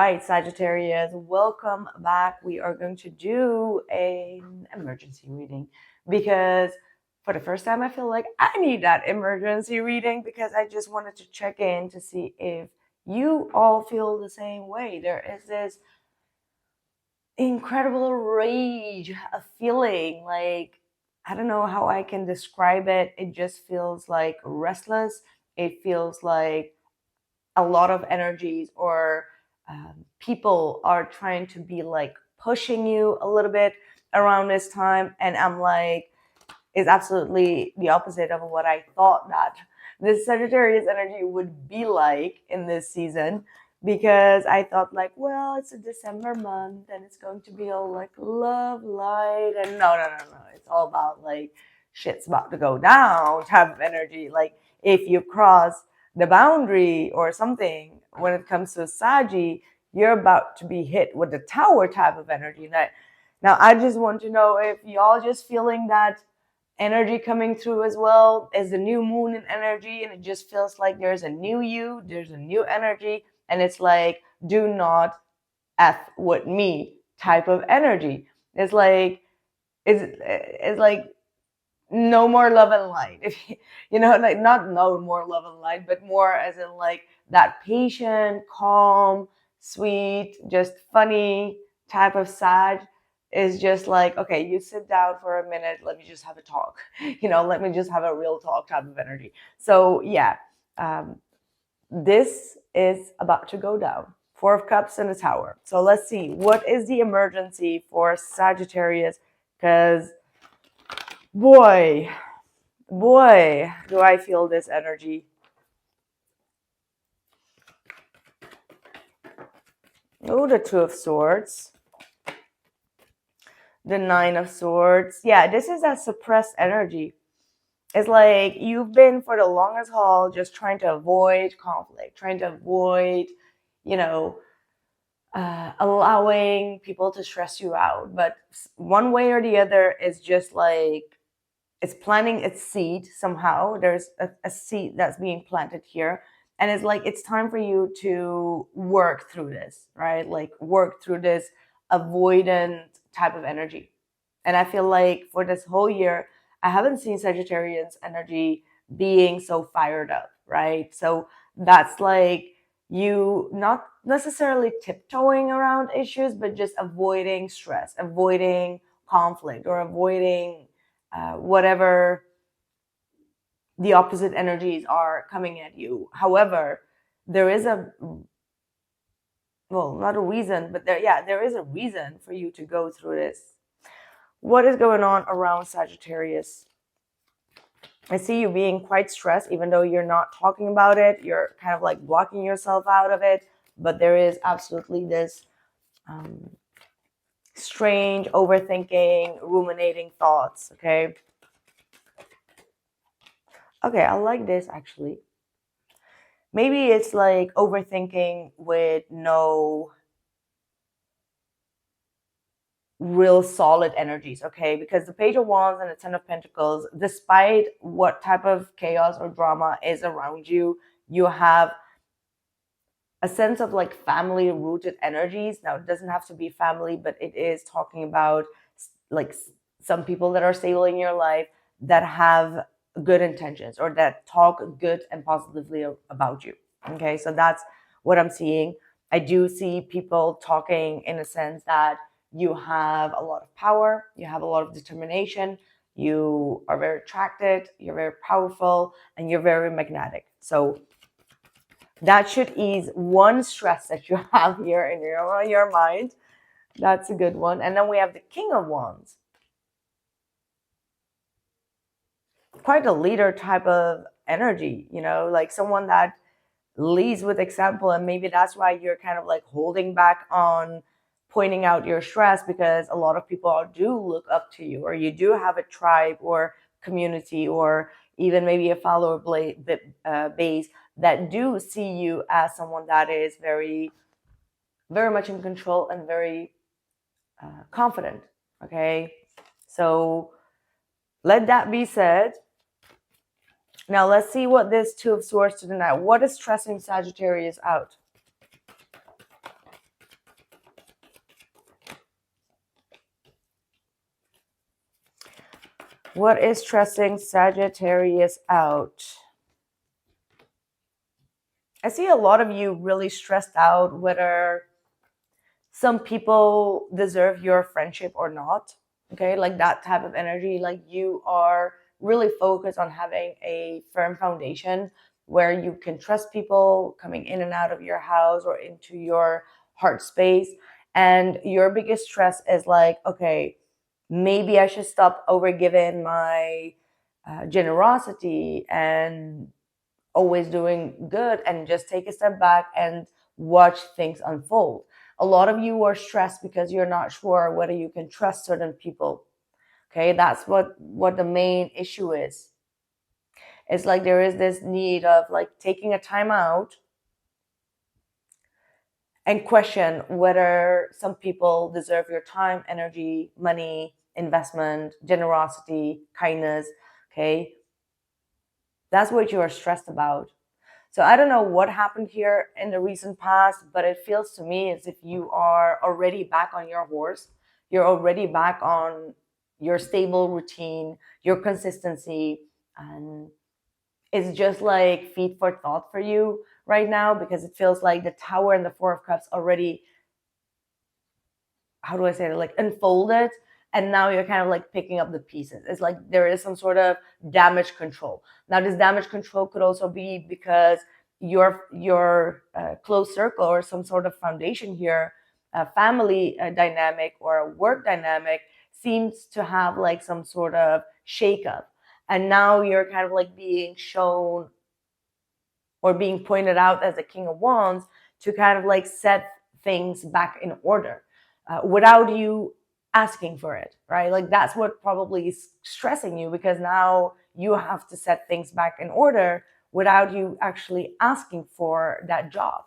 right, Sagittarius, welcome back. We are going to do an emergency reading because for the first time, I feel like I need that emergency reading because I just wanted to check in to see if you all feel the same way. There is this incredible rage, a feeling like, I don't know how I can describe it. It just feels like restless. It feels like a lot of energies or people are trying to be like pushing you a little bit around this time. And I'm like, it's absolutely the opposite of what I thought that this Sagittarius energy would be like in this season, because I thought like, well, it's a December month and it's going to be all like love, light, and no. It's all about like shit's about to go down type of energy. Like if you cross the boundary or something when it comes to Sagi, you're about to be hit with the tower type of energy. Now I just want to know if y'all just feeling that energy coming through as well as the new moon in energy, and it just feels like there's a new you, there's a new energy, and it's like, do not f with me type of energy. It's like it's like no more love and light. If you know, like not no more love and light, but more as in like that patient, calm, sweet, just funny type of Sag is just like, okay, you sit down for a minute, let me just have a talk. Let me just have a real talk type of energy. So yeah, this is about to go down. Four of Cups and a Tower. So let's see, what is the emergency for Sagittarius? Because boy, do I feel this energy. Oh, the Two of Swords. The Nine of Swords. Yeah, this is a suppressed energy. It's like you've been for the longest haul just trying to avoid conflict, trying to avoid, allowing people to stress you out. But one way or the other is just like it's planting its seed somehow. There's a seed that's being planted here. And it's like it's time for you to work through this, right? Like work through this avoidant type of energy. And I feel like for this whole year, I haven't seen Sagittarius energy being so fired up, right? So that's like you not necessarily tiptoeing around issues, but just avoiding stress, avoiding conflict, or avoiding whatever the opposite energies are coming at you. However, there is not a reason, but there is a reason for you to go through this. What is going on around Sagittarius? I see you being quite stressed, even though you're not talking about it. You're kind of like blocking yourself out of it. But there is absolutely this strange overthinking, ruminating thoughts, okay? Okay, I like this actually. Maybe it's like overthinking with no real solid energies, okay? Because the Page of Wands and the Ten of Pentacles, despite what type of chaos or drama is around you, you have a sense of like family rooted energies. Now, it doesn't have to be family, but it is talking about like some people that are stable in your life that have good intentions or that talk good and positively about you. Okay, so that's what I'm seeing. I do see people talking in a sense that you have a lot of power, you have a lot of determination, you are very attracted, you're very powerful, and you're very magnetic. So that should ease one stress that you have here in your mind. That's a good one. And then we have the King of Wands. Quite a leader type of energy, like someone that leads with example. And maybe that's why you're kind of like holding back on pointing out your stress, because a lot of people do look up to you, or you do have a tribe or community, or even maybe a follower base that do see you as someone that is very, very much in control and very confident. Okay, so let that be said. Now let's see what this Two of Swords to the Knight. What is stressing Sagittarius out? What is stressing Sagittarius out? I see a lot of you really stressed out whether some people deserve your friendship or not. Okay, like that type of energy. Like you are really focused on having a firm foundation where you can trust people coming in and out of your house or into your heart space. And your biggest stress is like, okay, maybe I should stop overgiving my generosity and always doing good and just take a step back and watch things unfold. A lot of you are stressed because you're not sure whether you can trust certain people. Okay, that's what the main issue is. It's like there is this need of like taking a time out and question whether some people deserve your time, energy, money, investment, generosity, kindness. Okay, that's what you are stressed about. So I don't know what happened here in the recent past, but it feels to me as if you are already back on your horse. You're already back on your stable routine, your consistency, and it's just like feed for thought for you right now because it feels like the Tower and the Four of Cups already, how do I say it, like unfolded, and now you're kind of like picking up the pieces. It's like there is some sort of damage control. Now this damage control could also be because your close circle or some sort of foundation here, a family dynamic or a work dynamic seems to have like some sort of shakeup, and now you're kind of like being shown or being pointed out as the King of Wands to kind of like set things back in order without you asking for it, right? Like that's what probably is stressing you because now you have to set things back in order without you actually asking for that job.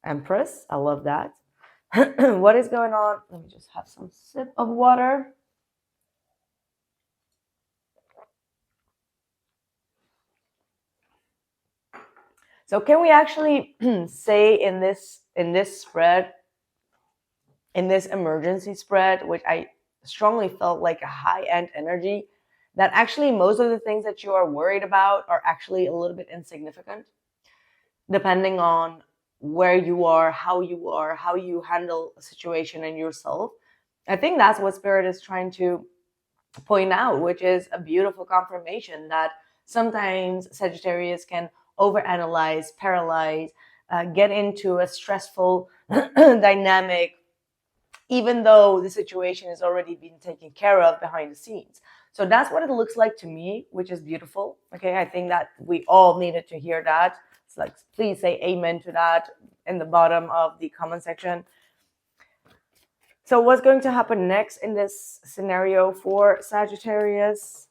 Empress, I love that. What is going on? Let me just have some sip of water. So can we actually say in this spread, in this emergency spread, which I strongly felt like a high-end energy, that actually most of the things that you are worried about are actually a little bit insignificant, depending on where you are, how you handle a situation and yourself. I think that's what Spirit is trying to point out, which is a beautiful confirmation that sometimes Sagittarius can overanalyze, paralyze, get into a stressful dynamic, even though the situation has already been taken care of behind the scenes. So that's what it looks like to me, which is beautiful. Okay, I think that we all needed to hear that. It's like, please say amen to that in the bottom of the comment section. So what's going to happen next in this scenario for Sagittarius?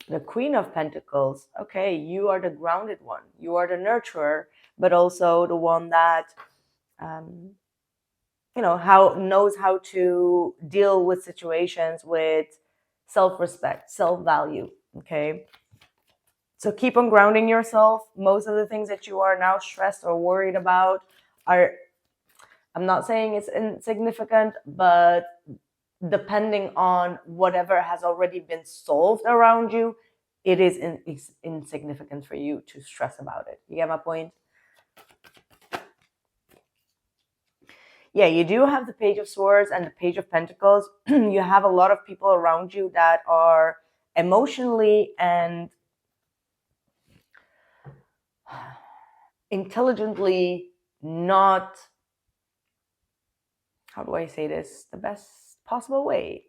The Queen of Pentacles. Okay, you are the grounded one. You are the nurturer, but also the one that, knows how to deal with situations with self-respect, self-value. Okay. So keep on grounding yourself. Most of the things that you are now stressed or worried about are, I'm not saying it's insignificant, but depending on whatever has already been solved around you, it is insignificant for you to stress about it. You get my point? Yeah, you do have the Page of Swords and the Page of Pentacles. You have a lot of people around you that are emotionally and intelligently not, how do I say this, the best possible way,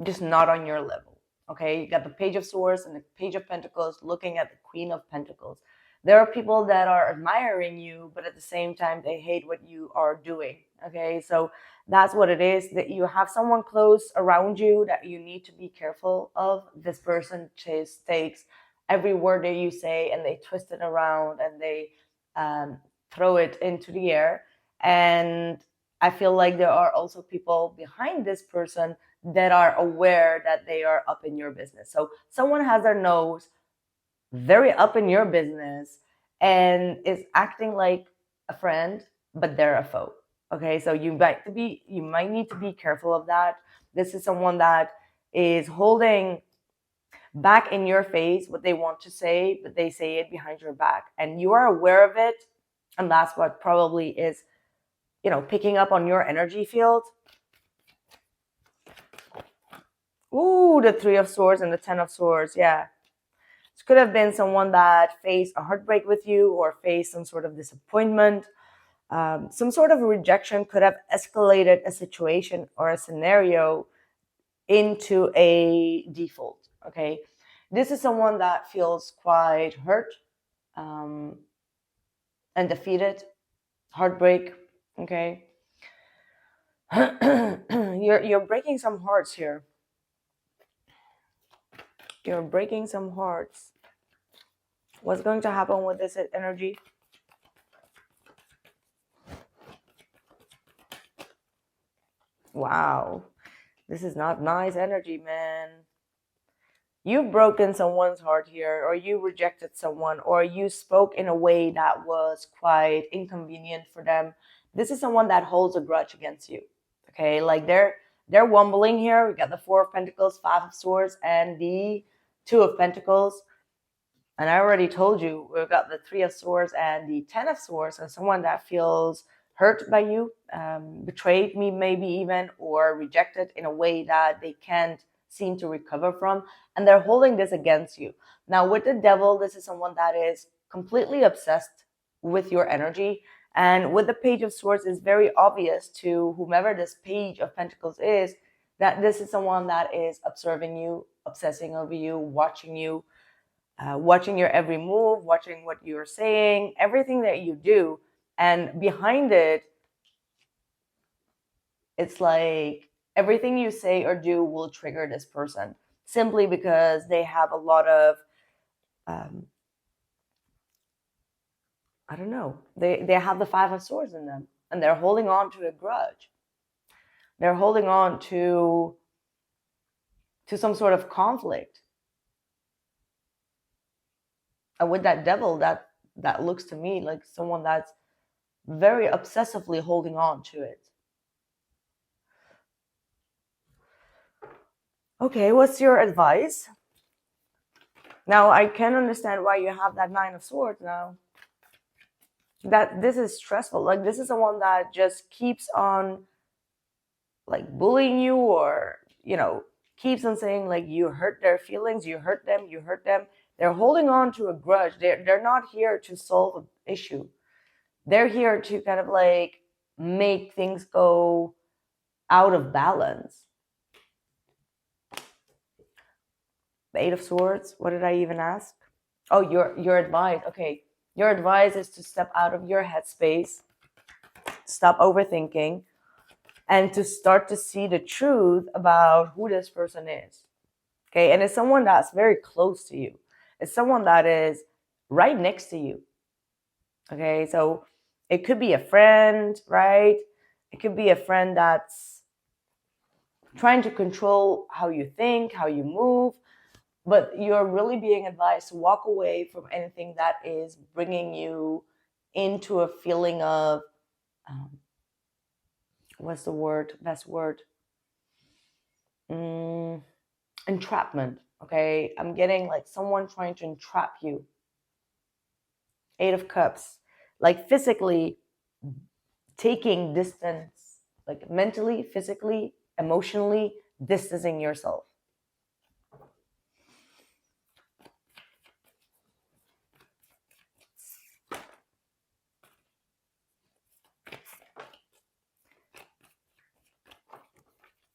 just not on your level. Okay, you got the Page of Swords and the Page of Pentacles looking at the Queen of Pentacles. There are people that are admiring you, but at the same time, they hate what you are doing. Okay, so that's what it is, that you have someone close around you that you need to be careful of. This person just takes every word that you say and they twist it around and they throw it into the air. And I feel like there are also people behind this person that are aware that they are up in your business. So someone has their nose very up in your business and is acting like a friend, but they're a foe. Okay, so you might need to be careful of that. This is someone that is holding back in your face what they want to say, but they say it behind your back, and you are aware of it. And that's what probably is, picking up on your energy field. Ooh, the Three of Swords and the Ten of Swords. Yeah. This could have been someone that faced a heartbreak with you or faced some sort of disappointment. Some sort of rejection could have escalated a situation or a scenario into a default. Okay. This is someone that feels quite hurt and defeated, heartbreak. Okay. You're breaking some hearts here. You're breaking some hearts. What's going to happen with this energy? Wow. This is not nice energy, man. You've broken someone's heart here, or you rejected someone, or you spoke in a way that was quite inconvenient for them. This is someone that holds a grudge against you. Okay, like they're wobbling here. We got the Four of Pentacles, Five of Swords, and the Two of Pentacles. And I already told you, we've got the Three of Swords and the Ten of Swords, and someone that feels hurt by you, betrayed me maybe even, or rejected in a way that they can't seem to recover from, and they're holding this against you. Now with the Devil, this is someone that is completely obsessed with your energy, and with the Page of Swords, it's very obvious to whomever this Page of Pentacles is that this is someone that is observing you, obsessing over you, watching you, watching your every move, watching what you're saying, everything that you do. And behind it, it's like everything you say or do will trigger this person, simply because they have a lot of, I don't know, they have the Five of Swords in them, and they're holding on to a grudge. They're holding on to some sort of conflict. And with that Devil, that looks to me like someone that's very obsessively holding on to it. Okay, what's your advice? Now, I can understand why you have that Nine of Swords now. That this is stressful. Like, this is someone that just keeps on, like, bullying you, or, keeps on saying, like, you hurt their feelings, you hurt them. They're holding on to a grudge. They're not here to solve an issue. They're here to kind of, like, make things go out of balance. The Eight of Swords. What did I even ask? Oh, your advice. Okay. Your advice is to step out of your headspace, stop overthinking, and to start to see the truth about who this person is. Okay. And it's someone that's very close to you. It's someone that is right next to you. Okay. So it could be a friend, right? It could be a friend that's trying to control how you think, how you move. But you're really being advised to walk away from anything that is bringing you into a feeling of, what's the word? Best word? Entrapment. Okay, I'm getting like someone trying to entrap you. Eight of Cups. Like physically taking distance, like mentally, physically, emotionally distancing yourself.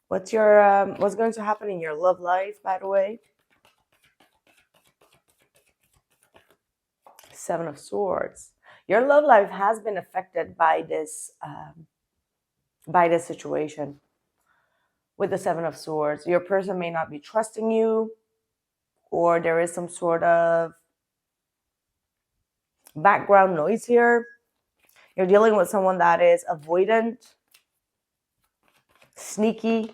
What's going to happen in your love life, by the way? Seven of Swords. Your love life has been affected by this situation. With the Seven of Swords, your person may not be trusting you, or there is some sort of background noise here. You're dealing with someone that is avoidant, sneaky.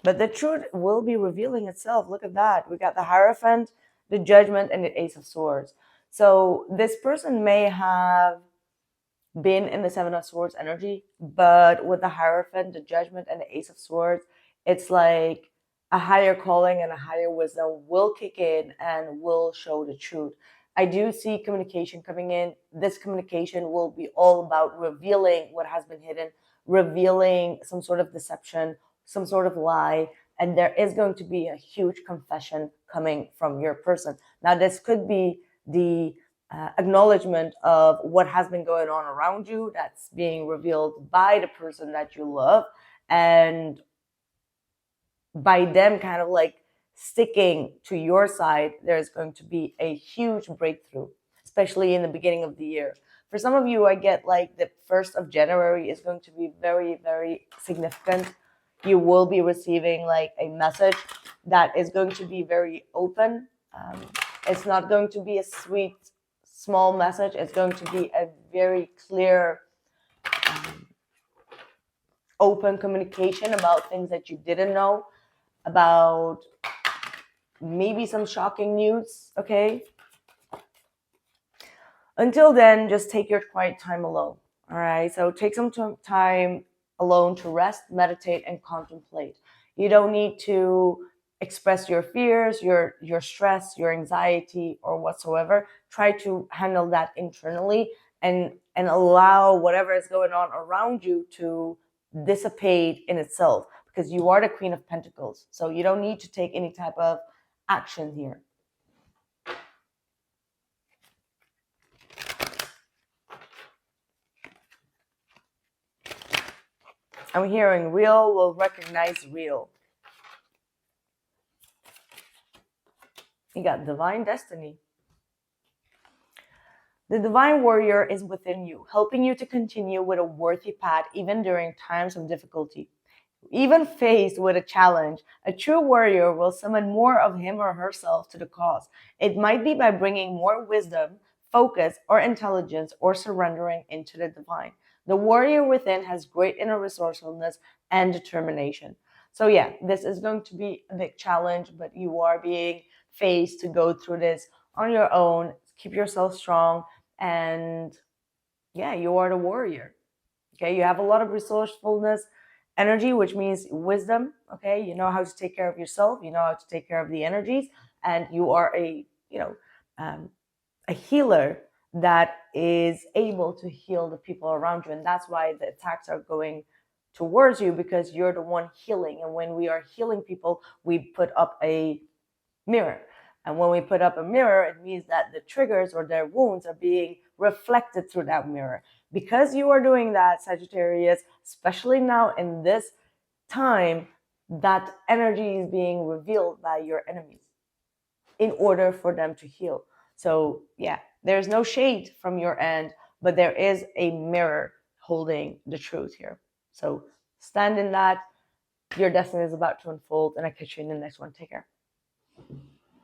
But the truth will be revealing itself. Look at that. We got the Hierophant. the Judgment and the Ace of Swords. So this person may have been in the Seven of Swords energy, but with the Hierophant, the Judgment, and the Ace of Swords, it's like a higher calling and a higher wisdom will kick in and will show the truth. I do see communication coming in. This communication will be all about revealing what has been hidden, revealing some sort of deception, some sort of lie, and there is going to be a huge confession coming from your person. Now, this could be the acknowledgement of what has been going on around you that's being revealed by the person that you love, and by them kind of like sticking to your side, there's going to be a huge breakthrough, especially in the beginning of the year. For some of you, I get like the 1st of January is going to be very, very significant. You will be receiving like a message that is going to be very open. It's not going to be a sweet, small message. It's going to be a very clear, open communication about things that you didn't know, about maybe some shocking news, okay? Until then, just take your quiet time alone, all right? So take some time alone to rest, meditate, and contemplate. You don't need to express your fears, your stress, your anxiety, or whatsoever. Try to handle that internally and allow whatever is going on around you to dissipate in itself, because you are the Queen of Pentacles. So you don't need to take any type of action here. I'm hearing real will recognize real. You got divine destiny. The divine warrior is within you, helping you to continue with a worthy path even during times of difficulty. Even faced with a challenge, a true warrior will summon more of him or herself to the cause. It might be by bringing more wisdom, focus, or intelligence, or surrendering into the divine. The warrior within has great inner resourcefulness and determination. So yeah, this is going to be a big challenge, but you are being faced to go through this on your own. Keep yourself strong, and yeah, you are the warrior. Okay, you have a lot of resourcefulness energy, which means wisdom. Okay, you know how to take care of yourself, you know how to take care of the energies, and you are a healer that is able to heal the people around you. And that's why the attacks are going towards you, because you're the one healing. And when we are healing people, we put up a mirror. And when we put up a mirror, it means that the triggers or their wounds are being reflected through that mirror. Because you are doing that, Sagittarius, especially now in this time, that energy is being revealed by your enemies in order for them to heal. So yeah, there's no shade from your end, but there is a mirror holding the truth here. So stand in that. Your destiny is about to unfold, and I catch you in the next one. Take care.